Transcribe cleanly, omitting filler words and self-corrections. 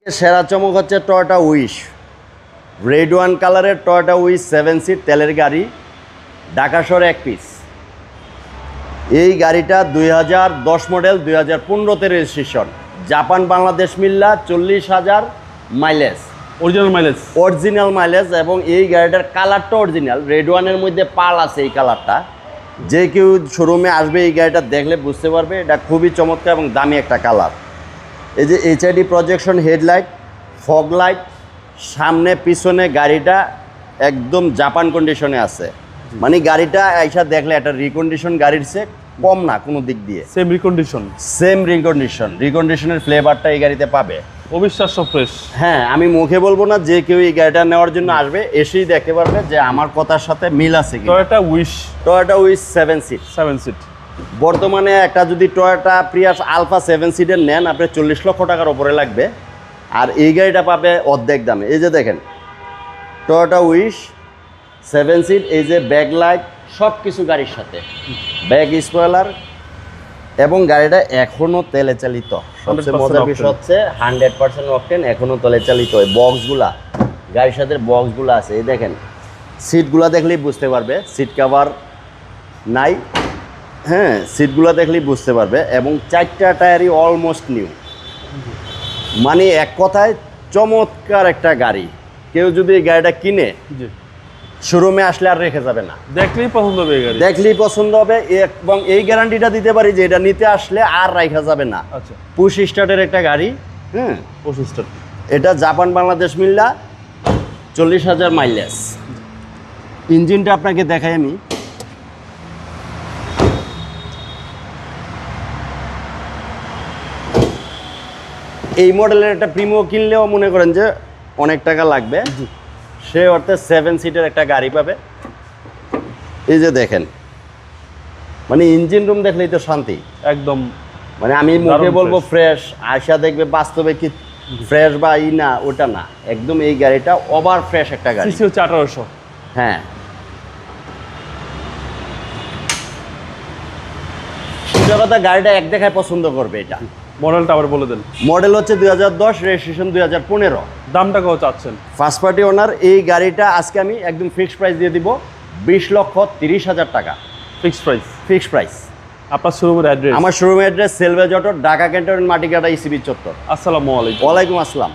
সেরা চমক হচ্ছে টয়োটা উইশ, রেড ওয়ান কালারের টয়োটা উইশ 7 সিট তেলের গাড়ি, ঢাকা শহরে এক পিস। এই গাড়িটা 2010 মডেল, 2015-তে রেজিস্ট্রেশন, জাপান বাংলাদেশ মিল্লা, 40,000 মাইলেজ, অরিজিনাল মাইলেজ। এবং এই গাড়িটার কালারটা অরিজিনাল, রেড ওয়ানের মধ্যে পাল আছে এই কালারটা। যে কেউ শোরুমে আসবে এই গাড়িটা দেখলে বুঝতে পারবে এটা খুবই চমৎকার এবং দামি একটা কালার। এই যে HID projection headlight, fog light, সামনে পিছনে গাড়িটা একদম জাপান কন্ডিশনে আছে। মানে গাড়িটা আইসা দেখলে একটা রিকন্ডিশন গাড়ির চেয়ে কম না কোনো দিক দিয়ে। সেম রিকন্ডিশনের ফ্লেভারটা এই গাড়িতে পাবে। অবিশ্বাস্য ফ্রেশ। হ্যাঁ, আমি মুখে বলবো না, যে কেউ এই গাড়িটা নেওয়ার জন্য আসবে এসেই দেখতে পারবে যে আমার কথার সাথে মিল আছে কি। Toyota Wish 7 seat. বর্তমানে একটা যদি টয়োটা প্রিয়াস আলফা 7 সিটের নেন আপনি 40 লক্ষ টাকার উপরে লাগবে, আর এই গাড়িটা পাবে অর্ধেক দামে। এই যে দেখেন টয়োটা উইশ 7 সিট, এই যে ব্যাক লাইট সব কিছু গাড়ির সাথে, ব্যাক স্পয়লার, এবং গাড়িটা এখনও তেলে চালিত। সবচেয়ে মজার বিষয় হচ্ছে 100% অকটেন, এখনও তেলে চালিত। এই বক্সগুলা গাড়ির সাথে বক্সগুলো আছে, এই দেখেন সিটগুলা দেখলেই বুঝতে পারবে, সিট কাভার নাই। হ্যাঁ, সিটগুলো দেখলেই বুঝতে পারবে। এবং 4টা টায়ারই অলমোস্ট নিউ, মানে এক কথায় চমৎকার একটা গাড়ি। কেউ যদি এই গাড়িটা কিনে শোরুমে আসলে আর রেখে যাবে না, দেখলেই পছন্দ হবে। দেখলেই পছন্দ হবে। এবং এই গ্যারান্টিটা দিতে পারি যে এটা নিতে আসলে আর রাখা যাবে না। আচ্ছা, পুশ স্টার্টের একটা গাড়ি। হ্যাঁ, পুশ স্টার্ট। এটা জাপান বাংলাদেশ মিল্লা, 40,000 মাইলেজ। ইঞ্জিনটা আপনাকে দেখাই আমি। এই মডেলের একটা প্রিমিও কিনলেও মনে করেন যে অনেক টাকা লাগবে, সে অর্থে 7 সিটের একটা গাড়ি পাবে। এই যে দেখেন, মানে ইঞ্জিন রুম দেখলেই তো শান্তি একদম। মানে আমি মুখে বলবো ফ্রেশ, আয়সা দেখবে বাস্তবে কি ফ্রেশ বা ই না, ওটা না, একদম এই গাড়িটা ওভার ফ্রেশ একটা গাড়ি। সিসি হচ্ছে 1800। হ্যাঁ, সোজা কথা গাড়িটা এক দেখায় পছন্দ করবে। এটা মডেলটা আবার বলে দেন। মডেল হচ্ছে 2010, রেজিস্ট্রেশন 2015। দামটা কত চাচ্ছেন? ফার্স্ট পার্টি ওনার। এই গাড়িটা আজকে আমি একদম ফিক্সড প্রাইস দিয়ে দিব 20,30,000 টাকা। Fixed price. আপনার শোরুমের অ্যাড্রেস? আমার শোরুমের address Salvage auto, Dhaka cantonment, Matikata, ECB চত্বর। আসসালামু আলাইকুম। ওয়ালাইকুম আসসালাম।